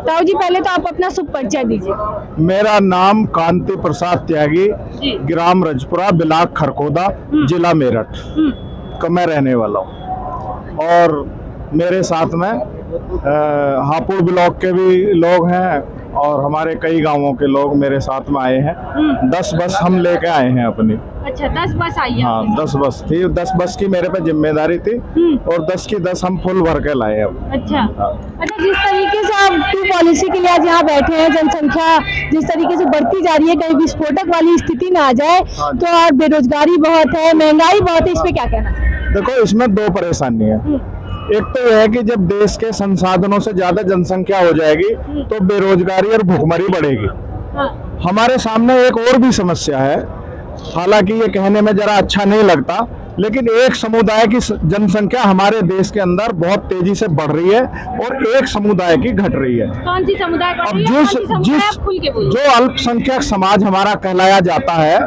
ताऊ जी, पहले तो आप अपना शुभ परिचय दीजिए। मेरा नाम कांति प्रसाद त्यागी, ग्राम रजपुरा, ब्लॉक खरकोदा, जिला मेरठ का मैं रहने वाला हूँ। और मेरे साथ में हापुड़ ब्लॉक के भी लोग हैं और हमारे कई गांवों के लोग मेरे साथ में आए हैं। 10 बस हम लेके आए हैं अपनी। अच्छा, 10 बस आई है? हाँ, 10 बस थी। 10 बस की मेरे पे जिम्मेदारी थी और 10 की 10 हम फुल भर के लाए अब। अच्छा। अच्छा, जिस तरीके से आप 2 पॉलिसी के लिए आज यहाँ बैठे हैं, जनसंख्या जिस तरीके से बढ़ती जा रही है, कहीं विस्फोटक वाली स्थिति ना आ जाए, तो और बेरोजगारी बहुत है, महंगाई बहुत है, इस पे क्या कहना चाहिए? देखो, इसमें 2 परेशानी है। एक तो यह है कि जब देश के संसाधनों से ज्यादा जनसंख्या हो जाएगी तो बेरोजगारी और भुखमरी बढ़ेगी। हमारे सामने एक और भी समस्या है, हालांकि ये कहने में जरा अच्छा नहीं लगता, लेकिन एक समुदाय की जनसंख्या हमारे देश के अंदर बहुत तेजी से बढ़ रही है और एक समुदाय की घट रही है। कौन सी समुदाय बढ़ अब रही है? जो अल्पसंख्यक समाज हमारा कहलाया जाता है,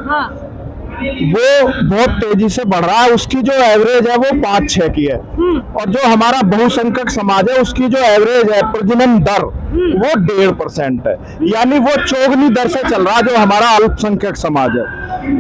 वो बहुत तेजी से बढ़ रहा है। उसकी जो एवरेज है वो 5-6 की है और जो हमारा बहुसंख्यक समाज है उसकी जो एवरेज है प्रजनन दर वो 1.5% है, यानी वो चौगुनी दर से चल रहा जो हमारा अल्पसंख्यक समाज है।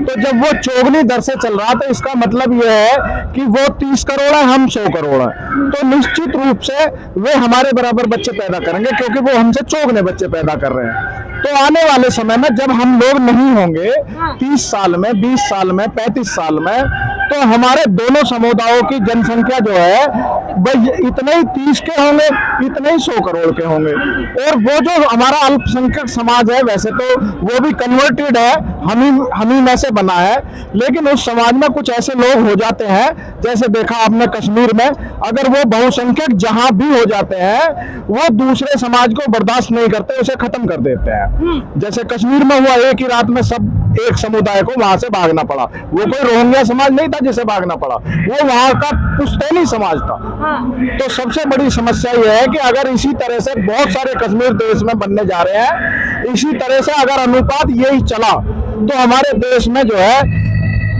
तो जब वो चौगुनी दर से चल रहा तो इसका मतलब ये है कि वो 30 करोड़ है, हम 100 करोड़ है, तो निश्चित रूप से वे हमारे बराबर बच्चे पैदा करेंगे क्योंकि वो हमसे चौगुने बच्चे पैदा कर रहे हैं। तो आने वाले समय में जब हम लोग नहीं होंगे 30 साल में, 20 साल में, 35 साल में, तो हमारे दोनों समुदायों की जनसंख्या जो है भाई इतने ही 30 के होंगे, इतने ही 100 करोड़ के होंगे। और वो जो हमारा अल्पसंख्यक समाज है वैसे तो वो भी कन्वर्टेड है, हम ही में से बना है, लेकिन उस समाज में कुछ ऐसे लोग हो जाते हैं, जैसे देखा आपने कश्मीर में, अगर वो बहुसंख्यक जहां भी हो जाते हैं वो दूसरे समाज को बर्दाश्त नहीं करते, उसे खत्म कर देते हैं। जैसे कश्मीर में हुआ, एक ही रात में सब एक समुदाय को वहां से भागना पड़ा। वो कोई रोहिंग्या समाज नहीं था जिसे भागना पड़ा, वो वहां का पुश्तैनी समाज था। तो सबसे बड़ी समस्या यह है कि अगर इसी तरह से बहुत सारे कश्मीर देश में बनने जा रहे हैं, इसी तरह से अगर अनुपात यही चला तो हमारे देश में जो है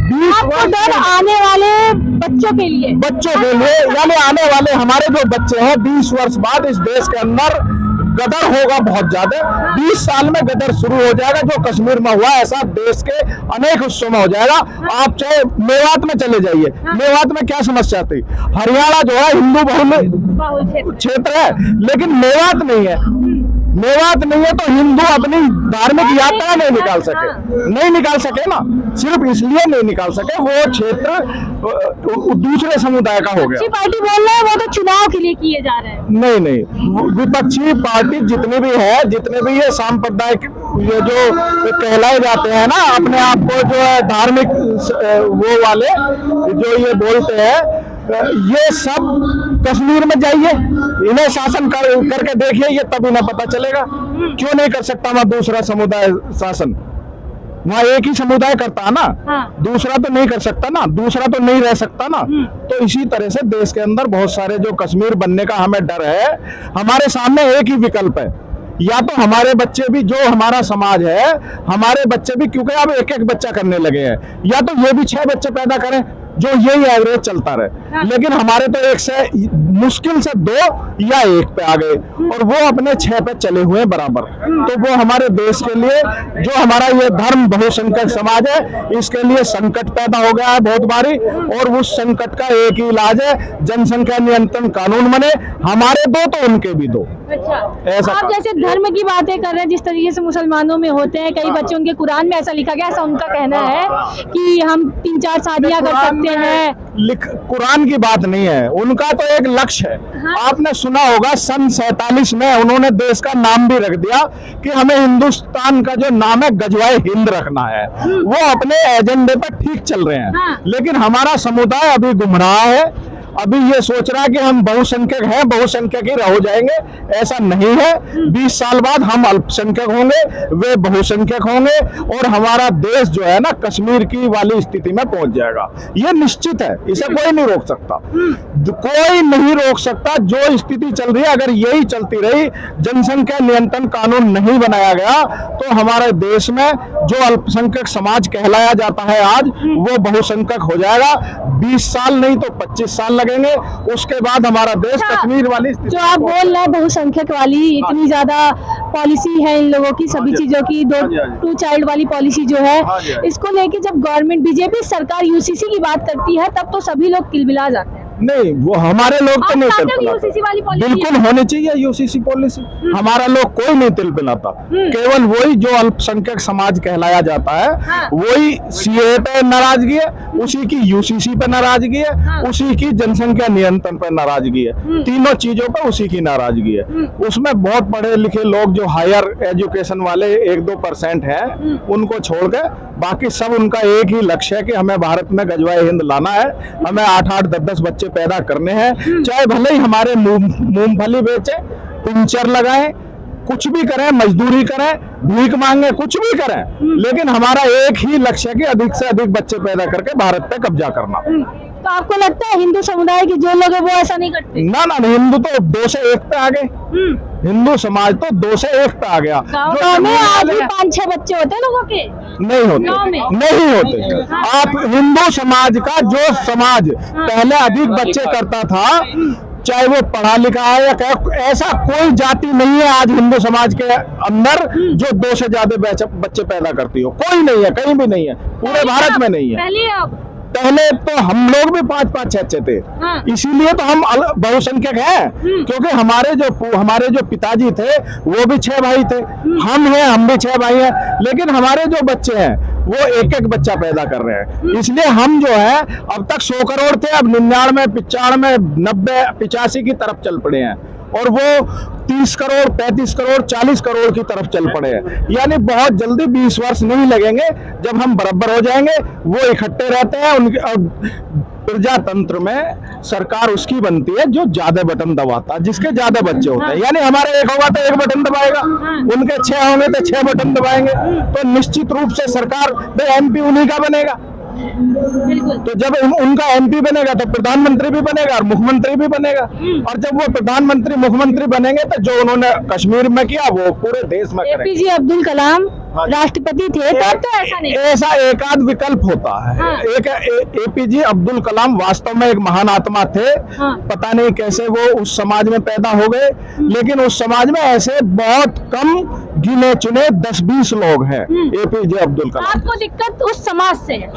20 वर्ष आने वाले बच्चों के लिए यानी आने वाले हमारे जो बच्चे हैं 20 वर्ष बाद इस देश के अंदर गदर होगा बहुत ज्यादा। 20 साल में गदर शुरू हो जाएगा, जो कश्मीर में हुआ ऐसा देश के अनेक हिस्सों में हो जाएगा। आप चाहे मेवात में चले जाइए, मेवात में क्या समस्या थी? हरियाणा जो है हिंदू बहुल क्षेत्र है, लेकिन मेवात नहीं है। मेवात नहीं है तो हिंदू अपनी धार्मिक यात्रा नहीं निकाल सके ना, सिर्फ इसलिए नहीं निकाल सके, वो क्षेत्र दूसरे समुदाय का हो गया। पार्टी बोल रहे हैं वो तो चुनाव के लिए किए जा रहे हैं। नहीं, विपक्षी पार्टी जितने भी है, जितने भी ये सांप्रदायिक ये जो कहलाए जाते हैं ना, अपने आप को जो है धार्मिक वो वाले जो ये बोलते हैं, ये सब कश्मीर में जाइए, इन्हें शासन करके देखिए, ये तब इन्हें पता चलेगा। क्यों नहीं कर सकता वहां दूसरा समुदाय शासन? वहाँ एक ही समुदाय करता है ना, दूसरा तो नहीं कर सकता ना, दूसरा तो नहीं रह सकता ना। तो इसी तरह से देश के अंदर बहुत सारे जो कश्मीर बनने का हमें डर है, हमारे सामने एक ही विकल्प है, या तो हमारे बच्चे भी, जो हमारा समाज है, हमारे बच्चे भी, क्योंकि अब एक बच्चा करने लगे हैं, या तो ये भी 6 बच्चे पैदा करें जो यही एवरेज चलता रहे। लेकिन हमारे तो 1 से मुश्किल से 2 या 1 पे आ गए और वो अपने 6 पे चले हुए बराबर। तो वो हमारे देश के लिए, जो हमारा ये धर्म बहुसंख्यक समाज है, इसके लिए संकट पैदा हो गया है बहुत भारी। और उस संकट का एक ही इलाज है, जनसंख्या नियंत्रण कानून बने, हमारे 2 तो उनके भी 2। अच्छा, ऐसा आप जैसे धर्म की बातें कर रहे हैं, जिस तरीके से मुसलमानों में होते हैं, कई बच्चे उनके कुरान में ऐसा लिखा गया, ऐसा उनका कहना है कि हम 3-4 शादियां कर सकते हैं। कुरान की बात नहीं है, उनका तो एक लक्ष्य है। आपने सुना होगा सन 47 में उन्होंने देश का नाम भी रख दिया कि हमें हिंदुस्तान का जो नाम है गजवाए हिंद रखना है। वो अपने एजेंडे पर ठीक चल रहे हैं, लेकिन हमारा समुदाय अभी गुमराह है, अभी ये सोच रहा है कि हम बहुसंख्यक हैं, बहुसंख्यक ही हो जाएंगे। ऐसा नहीं है, 20 साल बाद हम अल्पसंख्यक होंगे, वे बहुसंख्यक होंगे और हमारा देश जो है ना कश्मीर की वाली स्थिति में पहुंच जाएगा। ये निश्चित है, इसे कोई नहीं रोक सकता, कोई नहीं रोक सकता। जो स्थिति चल रही है, अगर यही चलती रही, जनसंख्या नियंत्रण कानून नहीं बनाया गया, तो हमारे देश में जो अल्पसंख्यक समाज कहलाया जाता है आज, वो बहुसंख्यक हो जाएगा। 20 साल नहीं तो 25 साल लगेंगे उसके बाद हमारा देश कश्मीर वाली जो आप बोल रहे हैं बहुसंख्यक वाली इतनी ज्यादा पॉलिसी है इन लोगों की, सभी चीजों की, टू चाइल्ड वाली पॉलिसी जो है, इसको लेके जब गवर्नमेंट बीजेपी सरकार यूसीसी की बात करती है तब तो सभी लोग किलबिला जाते हैं। नहीं, वो हमारे लोग तो नहीं आप तिल चाहते हो यूसीसी वाली पिलाते, पॉलिसी बिल्कुल होनी चाहिए यूसीसी पॉलिसी। हमारा लोग कोई नहीं तिल पिलाता, केवल वही जो अल्पसंख्यक समाज कहलाया जाता है वही सीए पे नाराजगी है, उसी की यूसीसी पे नाराजगी है, उसी की जनसंख्या नियंत्रण पे नाराजगी है, तीनों चीजों पे उसी की नाराजगी है। उसमें बहुत पढ़े लिखे लोग जो हायर एजुकेशन वाले 1-2% है उनको छोड़ के बाकी सब उनका एक ही लक्ष्य है कि हमें भारत में गजवाए हिंद लाना है, हमें 8-8, 10-10 बच्चे पैदा करने हैं, चाहे भले ही हमारे मूंगफली बेचे, पिंचर लगाएं, कुछ भी करें, मजदूरी करें, भीख मांगे, कुछ भी करें, लेकिन हमारा एक ही लक्ष्य है कि अधिक से अधिक बच्चे पैदा करके भारत पे कब्जा करना। तो आपको लगता है हिंदू समुदाय के जो लोग हैं वो ऐसा नहीं करते? ना ना, हिंदू तो 2 से 1 पे आ गए, हिंदू समाज तो 2 से 1 पे आ गया। गाँव में आज भी 5-6 बच्चे होते हैं लोगों के? नहीं होते, नहीं होते। आप हिंदू समाज का जो समाज पहले अधिक बच्चे करता था, चाहे वो पढ़ा लिखा है या ऐसा कोई जाति नहीं है आज हिंदू समाज के अंदर जो 2 से ज्यादा बच्चे पैदा करती हो, कोई नहीं है, कहीं भी नहीं है, पूरे भारत में नहीं है। पहले तो हम लोग भी 5-5, 6-6 थे, इसीलिए तो हम बहुसंख्यक हैं, क्योंकि हमारे जो पिताजी थे वो भी 6 भाई थे, हम भी 6 भाई हैं, लेकिन हमारे जो बच्चे हैं वो 1-1 बच्चा पैदा कर रहे हैं, इसलिए हम जो है अब तक 100 करोड़ थे, अब 99, 95, 90, 85 की तरफ चल पड़े हैं, और वो 30 करोड़, 35 करोड़, 40 करोड़ की तरफ चल पड़े हैं। यानी बहुत जल्दी 20 वर्ष नहीं लगेंगे, जब हम बराबर हो जाएंगे, वो इकट्ठे रहते हैं। उनके प्रजातंत्र में सरकार उसकी बनती है जो ज्यादा बटन दबाता है, जिसके ज्यादा बच्चे होते हैं। यानी हमारे 1 होगा तो 1 बटन दबाएगा, उनके 6 होंगे तो 6 बटन दबाएंगे, तो निश्चित रूप से सरकार MP उन्हीं का बनेगा। तो जब उनका MP बनेगा तो प्रधानमंत्री भी बनेगा और मुख्यमंत्री भी बनेगा, और जब वो प्रधानमंत्री मुख्यमंत्री बनेंगे तो जो उन्होंने कश्मीर में किया वो पूरे देश में करेंगे। APJ अब्दुल कलाम राष्ट्रपति थे तब तो ऐसा नहीं, ऐसा एकाध विकल्प होता है। APJ अब्दुल कलाम वास्तव में एक महान आत्मा थे, पता नहीं कैसे वो उस समाज में पैदा हो गए, लेकिन उस समाज में ऐसे बहुत कम गिने चुने 10-20 लोग हैं। APJ अब्दुल कलाम। आपको दिक्कत उस समाज से है?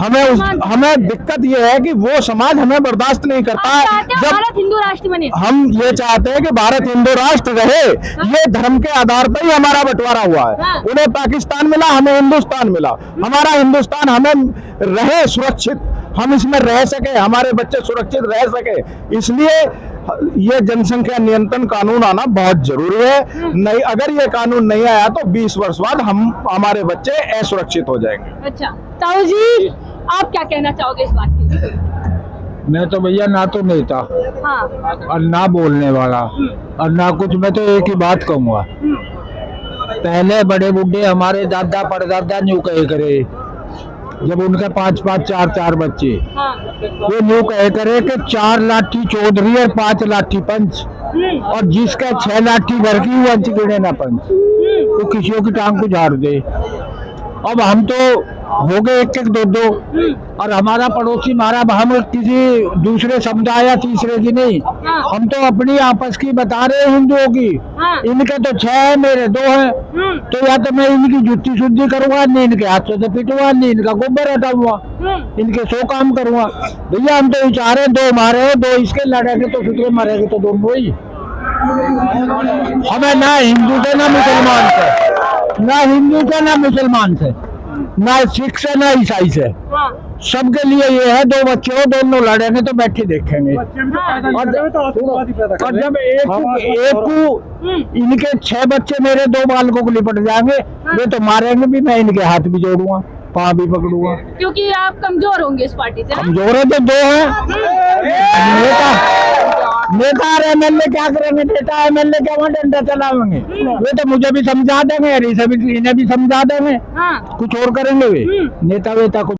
हमें दिक्कत ये है कि वो समाज हमें बर्दाश्त नहीं करता है। जब भारत हिंदू राष्ट्र बने, हम ये चाहते हैं कि भारत हिंदू राष्ट्र रहे, ये धर्म के आधार पर ही हमारा बंटवारा हुआ है। उन्हें पाकिस्तान मिला, हमें हिंदुस्तान मिला, हमारा हिंदुस्तान हमें रहे सुरक्षित, हम इसमें रह सके, हमारे बच्चे सुरक्षित रह सके, इसलिए ये जनसंख्या नियंत्रण कानून आना बहुत जरूरी है। नहीं, अगर ये कानून नहीं आया तो 20 वर्ष बाद हमारे बच्चे असुरक्षित हो जाएंगे। अच्छा ताऊ जी, आप क्या कहना चाहोगे इस बात के? मैं तो भैया ना तो नेता और ना बोलने वाला और ना कुछ, मैं तो एक ही बात कहूँगा, पहले बड़े बुढ़े हमारे दादा परदादा न्यू कहे करे, जब उनके 5-5, 4-4 बच्चे, वो न्यू कहे करे कि 4 लाठी चौधरी और 5 लाठी पंच, और जिसका 6 लाठी घर की वो अंच गिने ना पंच, तो किसी की टांग को झाड़ दे। अब हम तो हो गए 1-1, 2-2, और हमारा पड़ोसी हम किसी दूसरे समुदाय या तीसरे की नहीं, हम तो अपनी आपस की बता रहे हिंदुओं की। इनके तो 6 है, मेरे 2 हैं, तो या तो मैं इनकी जुत्ती शुद्धि करूंगा, नहीं इनके हाथों से पिटूंगा, नहीं इनका गोबर हटाऊंगा, इनके 100 काम करूंगा। भैया हम तो विचार है 2 मारे, 2 इसके लड़ेंगे तो फिर मरेंगे तो दोनों ही। हमें ना हिंदू से ना मुसलमान से, ना हिंदू से ना मुसलमान से, ना सिख से ना ईसाई से, सबके लिए ये है 2 बच्चे हो, दोनों लड़ेंगे तो बैठे देखेंगे। और जब एक को इनके 6 बच्चे मेरे 2 बालकों को लिपट जाएंगे, वे तो मारेंगे भी, मैं इनके हाथ भी जोड़ूंगा, पाँव भी पकड़ूंगा, क्योंकि आप कमजोर होंगे इस पार्टी से। कमजोर है तो 2 हैं। नेता और MLA क्या करेंगे? नेता MLA क्या वहाँ डंडा चलाएंगे? वे तो मुझे भी समझा देंगे, इन्हें भी समझा देंगे, कुछ और करेंगे वे नेता वेता को।